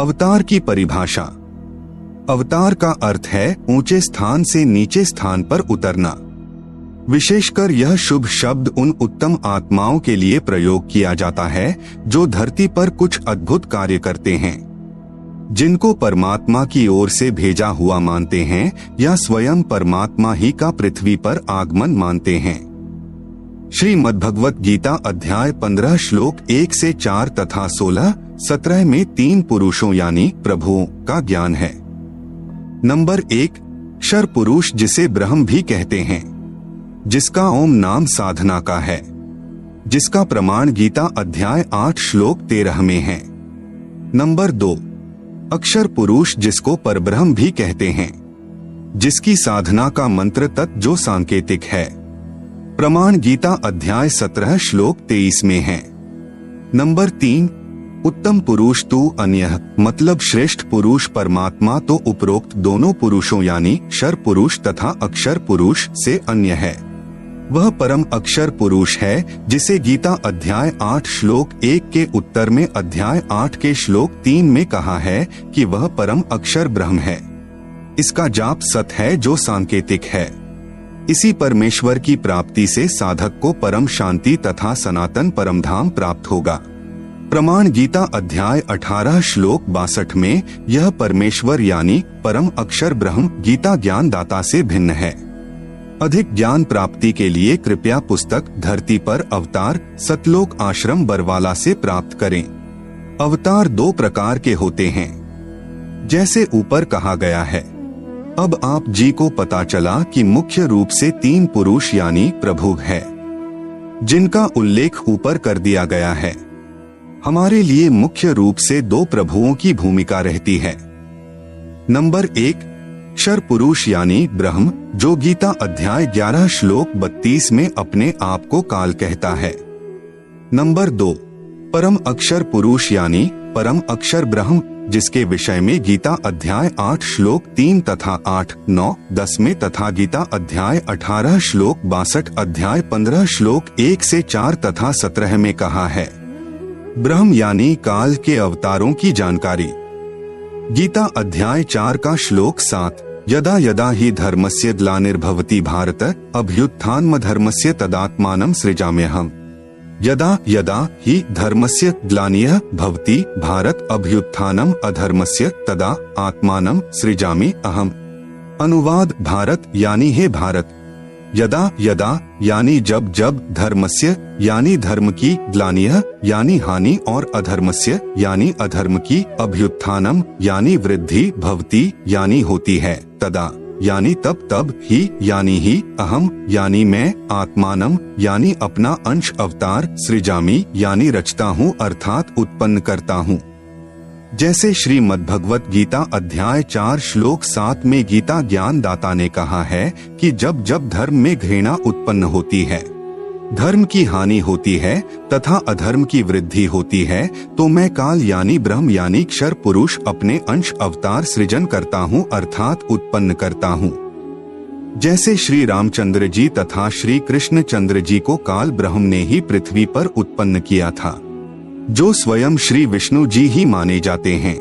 अवतार की परिभाषा। अवतार का अर्थ है ऊंचे स्थान से नीचे स्थान पर उतरना। विशेषकर यह शुभ शब्द उन उत्तम आत्माओं के लिए प्रयोग किया जाता है जो धरती पर कुछ अद्भुत कार्य करते हैं, जिनको परमात्मा की ओर से भेजा हुआ मानते हैं या स्वयं परमात्मा ही का पृथ्वी पर आगमन मानते हैं। श्रीमद्भगवत गीता अध्याय 15 श्लोक 1 से 4 तथा 16-17 में 3 पुरुषों यानी प्रभुओं का ज्ञान है। नंबर 1, क्षर पुरुष जिसे ब्रह्म भी कहते हैं, जिसका ओम नाम साधना का है, जिसका प्रमाण गीता अध्याय 8 श्लोक 13 में है। नंबर 2, अक्षर पुरुष जिसको परब्रह्म भी कहते हैं, जिसकी साधना का मंत्र तत् जो सांकेतिक है, प्रमाण गीता अध्याय 17 श्लोक 23 में है। नंबर 3, उत्तम पुरुष तू अन्यः मतलब श्रेष्ठ पुरुष परमात्मा तो उपरोक्त दोनों पुरुषों यानी क्षर पुरुष तथा अक्षर पुरुष से अन्य है। वह परम अक्षर पुरुष है जिसे गीता अध्याय 8 श्लोक 1 के उत्तर में अध्याय 8 के श्लोक 3 में कहा है कि वह परम अक्षर ब्रह्म है। इसका जाप सत है जो सांकेतिक है। इसी परमेश्वर की प्राप्ति से साधक को परम शांति तथा सनातन परमधाम प्राप्त होगा। प्रमाण गीता अध्याय 18 श्लोक 62 में यह परमेश्वर यानी परम अक्षर ब्रह्म गीता ज्ञान दाता से भिन्न है। अधिक ज्ञान प्राप्ति के लिए कृपया पुस्तक धरती पर अवतार सतलोक आश्रम बरवाला से प्राप्त करें। अवतार 2 प्रकार के होते हैं, जैसे ऊपर कहा गया है। अब आप जी को पता चला कि मुख्य रूप से 3 पुरुष यानी प्रभु है, जिनका उल्लेख ऊपर कर दिया गया है। हमारे लिए मुख्य रूप से 2 प्रभुओं की भूमिका रहती है। नंबर 1, क्षर पुरुष यानी ब्रह्म जो गीता अध्याय 11 श्लोक 32 में अपने आप को काल कहता है। नंबर 2, परम अक्षर पुरुष यानी परम अक्षर ब्रह्म जिसके विषय में गीता अध्याय 8 श्लोक 3 तथा 8, 9, 10 में तथा गीता अध्याय 18 श्लोक 62 अध्याय 15 श्लोक 1 से 4 तथा 17 में कहा है। ब्रह्म यानी काल के अवतारों की जानकारी। गीता अध्याय 4 का श्लोक 7, यदा यदा हि धर्मस्य ग्लानिर्भवति भारत अभ्युत्थानमधर्मस्य तदात्मानं सृजाम्यहम्। यदा यदा हि धर्मस्य ग्लानिः भवति भारत अभ्युत्थानम् अधर्मस्य तदा आत्मानं सृजामि अहम्। अनुवाद भारत यानी हे भारत, यदा यदा यानी जब जब, धर्मस्य यानी धर्म की, ग्लानिः यानी हानि और अधर्मस्य यानी अधर्म की, अभ्युत्थानम यानी वृद्धि, भवति यानी होती है, तदा यानी तब तब, ही यानी ही, अहम यानी मैं, आत्मानम यानी अपना अंश, अवतार, सृजामी यानी रचता हूँ अर्थात उत्पन्न करता हूँ। जैसे श्रीमद्भगवत गीता अध्याय 4 श्लोक 7 में गीता ज्ञान दाता ने कहा है कि जब जब धर्म में घृणा उत्पन्न होती है, धर्म की हानि होती है तथा अधर्म की वृद्धि होती है, तो मैं काल यानी ब्रह्म यानी क्षर पुरुष अपने अंश अवतार सृजन करता हूँ अर्थात उत्पन्न करता हूँ। जैसे श्री रामचंद्र जी तथा श्री कृष्ण चंद्र जी को काल ब्रह्म ने ही पृथ्वी पर उत्पन्न किया था, जो स्वयं श्री विष्णु जी ही माने जाते हैं।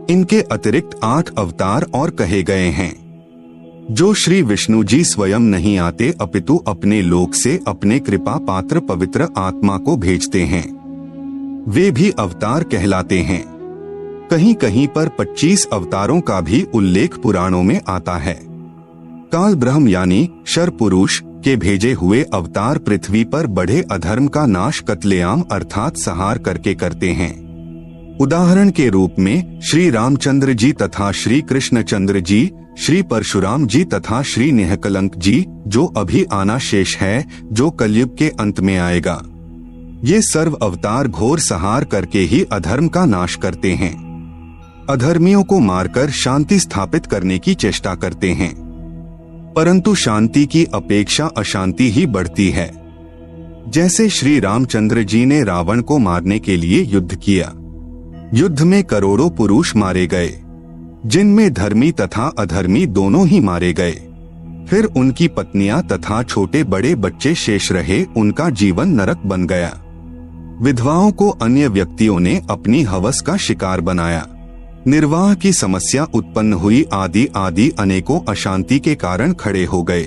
इनके अतिरिक्त 8 अवतार और कहे गए हैं, जो श्री विष्णु जी स्वयं नहीं आते अपितु अपने लोक से अपने कृपा पात्र पवित्र आत्मा को भेजते हैं। वे भी अवतार कहलाते हैं। कहीं कहीं पर 25 अवतारों का भी उल्लेख पुराणों में आता है। काल ब्रह्म यानी क्षर पुरुष के भेजे हुए अवतार पृथ्वी पर बढ़े अधर्म का नाश कत्लेआम अर्थात संहार करके करते हैं। उदाहरण के रूप में श्री रामचंद्र जी तथा श्री कृष्ण चंद्र जी, श्री परशुराम जी तथा श्री निहकलंक जी, जो अभी आना शेष है, जो कलयुग के अंत में आएगा। ये सर्व अवतार घोर संहार करके ही अधर्म का नाश करते हैं, अधर्मियों को मारकर शांति स्थापित करने की चेष्टा करते हैं। परंतु शांति की अपेक्षा अशांति ही बढ़ती है। जैसे श्री रामचंद्र जी ने रावण को मारने के लिए युद्ध किया। युद्ध में करोड़ों पुरुष मारे गए, जिनमें धर्मी तथा अधर्मी दोनों ही मारे गए। फिर उनकी पत्नियां तथा छोटे बड़े बच्चे शेष रहे, उनका जीवन नरक बन गया। विधवाओं को अन्य व्यक्तियों ने अपनी हवस का शिकार बनाया। निर्वाह की समस्या उत्पन्न हुई, आदि अनेकों अशांति के कारण खड़े हो गए।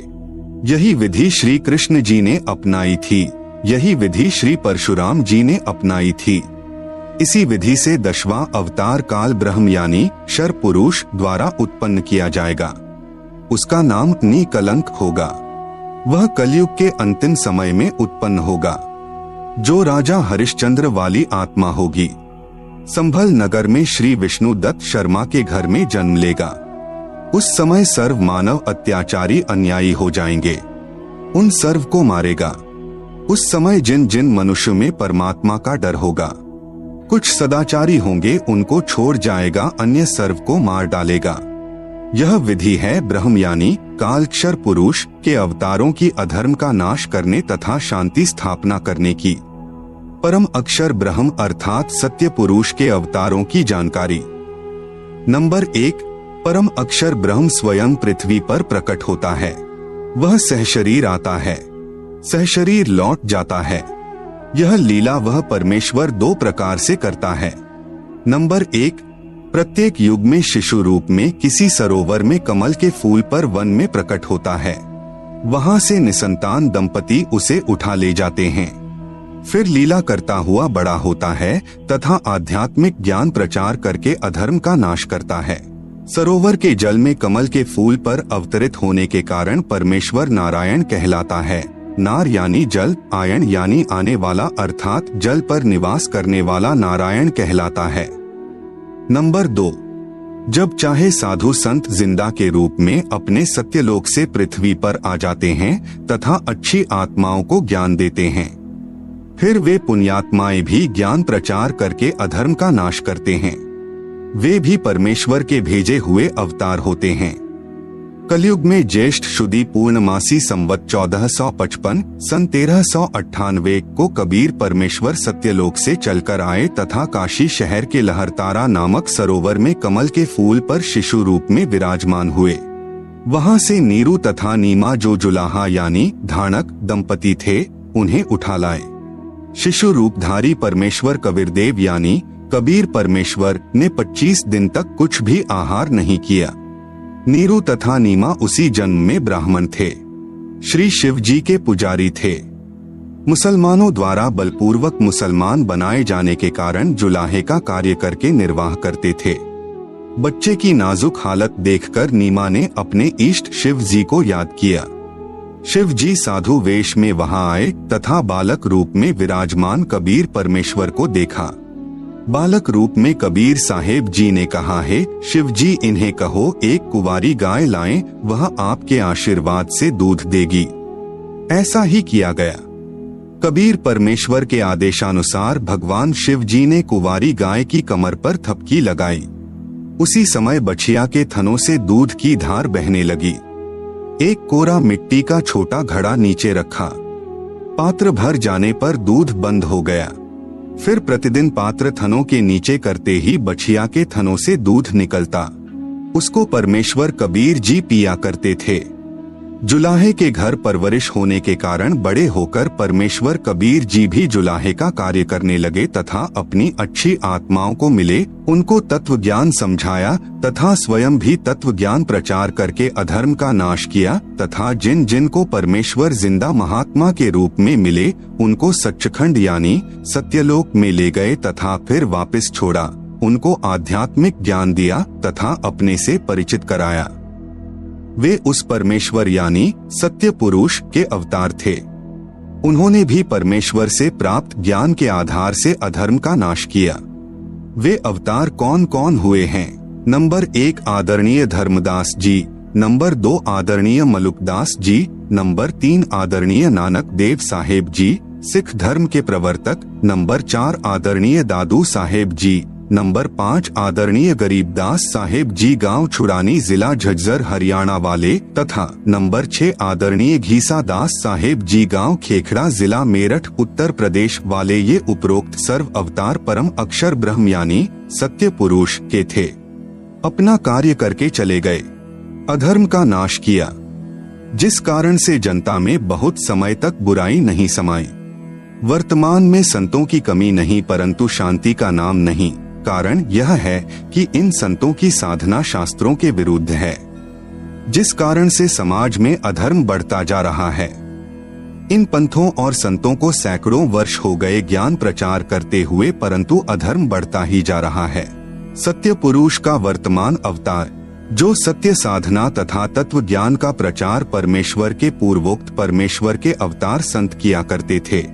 यही विधि श्री कृष्ण जी ने अपनाई थी, यही विधि श्री परशुराम जी ने अपनाई थी। इसी विधि से 10वां अवतार काल ब्रह्म यानी शर पुरुष द्वारा उत्पन्न किया जाएगा। उसका नाम निकलंक होगा। वह कलयुग के अंतिम समय में उत्पन्न होगा, जो राजा हरिश्चंद्र वाली आत्मा होगी। संभल नगर में श्री विष्णु दत्त शर्मा के घर में जन्म लेगा। उस समय सर्व मानव अत्याचारी अन्यायी हो जाएंगे, उन सर्व को मारेगा। उस समय जिन जिन मनुष्य में परमात्मा का डर होगा, कुछ सदाचारी होंगे, उनको छोड़ जाएगा, अन्य सर्व को मार डालेगा। यह विधि है ब्रह्म यानी कालक्षर पुरुष के अवतारों की अधर्म का नाश करने तथा शांति स्थापना करने की। परम अक्षर ब्रह्म अर्थात सत्य पुरुष के अवतारों की जानकारी। नंबर 1, परम अक्षर ब्रह्म स्वयं पृथ्वी पर प्रकट होता है। वह सहशरीर आता है, सहशरीर लौट जाता है। यह लीला वह परमेश्वर 2 प्रकार से करता है। नंबर 1, प्रत्येक युग में शिशु रूप में किसी सरोवर में कमल के फूल पर वन में प्रकट होता है। वहां से निसंतान दंपति उसे उठा ले जाते हैं। फिर लीला करता हुआ बड़ा होता है तथा आध्यात्मिक ज्ञान प्रचार करके अधर्म का नाश करता है। सरोवर के जल में कमल के फूल पर अवतरित होने के कारण परमेश्वर नारायण कहलाता है। नार यानी जल, आयन यानी आने वाला, अर्थात जल पर निवास करने वाला नारायण कहलाता है। नंबर 2, जब चाहे साधु संत जिंदा के रूप में अपने सत्यलोक से पृथ्वी पर आ जाते हैं तथा अच्छी आत्माओं को ज्ञान देते हैं। फिर वे पुण्यात्माएं भी ज्ञान प्रचार करके अधर्म का नाश करते हैं। वे भी परमेश्वर के भेजे हुए अवतार होते हैं। कलयुग में ज्येष्ठ शुदी पूर्णमासी संवत 1455 सन 1398 को कबीर परमेश्वर सत्यलोक से चलकर आए तथा काशी शहर के लहरतारा नामक सरोवर में कमल के फूल पर शिशु रूप में विराजमान हुए। वहां से नीरू तथा नीमा जो जुलाहा यानी धानक दंपति थे, उन्हें उठा लाए। शिशु रूपधारी परमेश्वर कबीरदेव यानी कबीर परमेश्वर ने 25 दिन तक कुछ भी आहार नहीं किया। नीरू तथा नीमा उसी जन्म में ब्राह्मण थे, श्री शिव जी के पुजारी थे। मुसलमानों द्वारा बलपूर्वक मुसलमान बनाए जाने के कारण जुलाहे का कार्य करके निर्वाह करते थे। बच्चे की नाजुक हालत देखकर नीमा ने अपने इष्ट शिव जी को याद किया। शिव जी साधु वेश में वहां आए तथा बालक रूप में विराजमान कबीर परमेश्वर को देखा। बालक रूप में कबीर साहेब जी ने कहा, है शिव जी, इन्हें कहो एक कुंवारी गाय लाएं, वह आपके आशीर्वाद से दूध देगी। ऐसा ही किया गया। कबीर परमेश्वर के आदेशानुसार भगवान शिव जी ने कुंवारी गाय की कमर पर थपकी लगाई। उसी समय बछिया के थनों से दूध की धार बहने लगी। एक कोरा मिट्टी का छोटा घड़ा नीचे रखा। पात्र भर जाने पर दूध बंद हो गया। फिर प्रतिदिन पात्र थनों के नीचे करते ही बछिया के थनों से दूध निकलता। उसको परमेश्वर कबीर जी पिया करते थे। जुलाहे के घर परवरिश होने के कारण बड़े होकर परमेश्वर कबीर जी भी जुलाहे का कार्य करने लगे तथा अपनी अच्छी आत्माओं को मिले, उनको तत्व ज्ञान समझाया तथा स्वयं भी तत्व ज्ञान प्रचार करके अधर्म का नाश किया तथा जिन जिन को परमेश्वर जिंदा महात्मा के रूप में मिले उनको सच्चखंड यानी सत्यलोक में ले गए तथा फिर वापस छोड़ा। उनको आध्यात्मिक ज्ञान दिया तथा अपने से परिचित कराया। वे उस परमेश्वर यानी सत्य पुरुष के अवतार थे। उन्होंने भी परमेश्वर से प्राप्त ज्ञान के आधार से अधर्म का नाश किया। वे अवतार कौन कौन हुए हैं? नंबर 1 आदरणीय धर्मदास जी, नंबर 2 आदरणीय मलुकदास जी, नंबर 3 आदरणीय नानक देव साहेब जी, सिख धर्म के प्रवर्तक, नंबर 4 आदरणीय दादू साहेब जी, नंबर 5 आदरणीय गरीबदास साहेब जी गांव छुड़ानी जिला झज्जर हरियाणा वाले तथा नंबर 6 आदरणीय घीसा दास साहेब जी गांव खेखड़ा जिला मेरठ उत्तर प्रदेश वाले। ये उपरोक्त सर्व अवतार परम अक्षर ब्रह्म यानी सत्य पुरुष के थे। अपना कार्य करके चले गए, अधर्म का नाश किया, जिस कारण से जनता में बहुत समय तक बुराई नहीं समाई। वर्तमान में संतों की कमी नहीं परंतु शांति का नाम नहीं, कारण यह है कि इन संतों की साधना शास्त्रों के विरुद्ध है, जिस कारण से समाज में अधर्म बढ़ता जा रहा है। इन पंथों और संतों को सैकड़ों वर्ष हो गए ज्ञान प्रचार करते हुए, परंतु अधर्म बढ़ता ही जा रहा है। सत्य पुरुष का वर्तमान अवतार, जो सत्य साधना तथा तत्व ज्ञान का प्रचार परमेश्वर के पूर्वोक्त परमेश्वर के अवतार संत किया करते थे,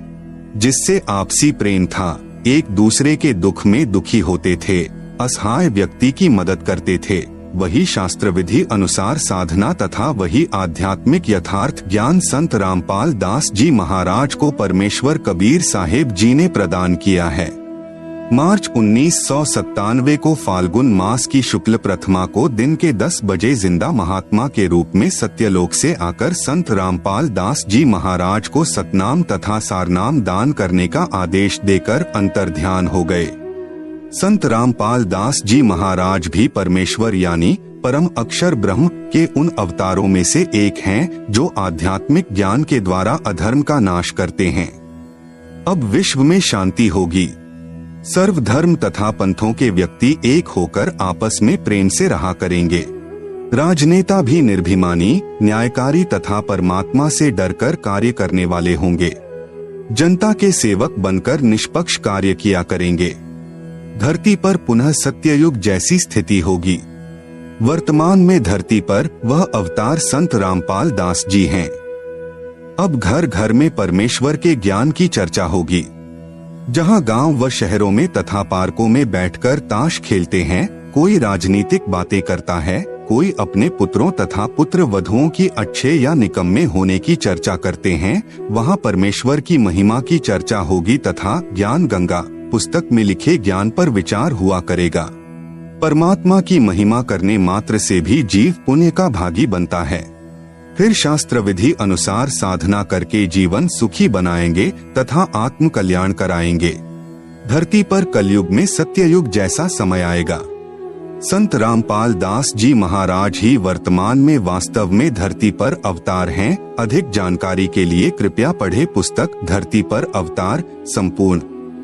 जिससे आपसी प्रेम था, एक दूसरे के दुख में दुखी होते थे, असहाय व्यक्ति की मदद करते थे, वही शास्त्र विधि अनुसार साधना तथा वही आध्यात्मिक यथार्थ ज्ञान संत रामपाल दास जी महाराज को परमेश्वर कबीर साहेब जी ने प्रदान किया है। मार्च 1997 को फाल्गुन मास की शुक्ल प्रथमा को दिन के 10 बजे जिंदा महात्मा के रूप में सत्यलोक से आकर संत रामपाल दास जी महाराज को सतनाम तथा सारनाम दान करने का आदेश देकर अंतर्ध्यान हो गए। संत रामपाल दास जी महाराज भी परमेश्वर यानी परम अक्षर ब्रह्म के उन अवतारों में से एक हैं, जो आध्यात्मिक ज्ञान के द्वारा अधर्म का नाश करते हैं। अब विश्व में शांति होगी। सर्वधर्म तथा पंथों के व्यक्ति एक होकर आपस में प्रेम से रहा करेंगे। राजनेता भी निर्भिमानी, न्यायकारी तथा परमात्मा से डरकर कार्य करने वाले होंगे। जनता के सेवक बनकर निष्पक्ष कार्य किया करेंगे। धरती पर पुनः सत्ययुग जैसी स्थिति होगी। वर्तमान में धरती पर वह अवतार संत रामपाल दास जी हैं। अब घर घर में परमेश्वर के ज्ञान की चर्चा होगी। जहां गांव व शहरों में तथा पार्कों में बैठकर ताश खेलते हैं, कोई राजनीतिक बातें करता है, कोई अपने पुत्रों तथा पुत्र वधुओं की अच्छे या निकम्मे होने की चर्चा करते हैं, वहां परमेश्वर की महिमा की चर्चा होगी तथा ज्ञान गंगा पुस्तक में लिखे ज्ञान पर विचार हुआ करेगा। परमात्मा की महिमा करने मात्र से भी जीव पुण्य का भागी बनता है। फिर शास्त्र विधि अनुसार साधना करके जीवन सुखी बनाएंगे तथा आत्म कल्याण कराएंगे। धरती पर कलयुग में सत्ययुग जैसा समय आएगा। संत रामपाल दास जी महाराज ही वर्तमान में वास्तव में धरती पर अवतार हैं। अधिक जानकारी के लिए कृपया पढ़े पुस्तक धरती पर अवतार संपूर्ण।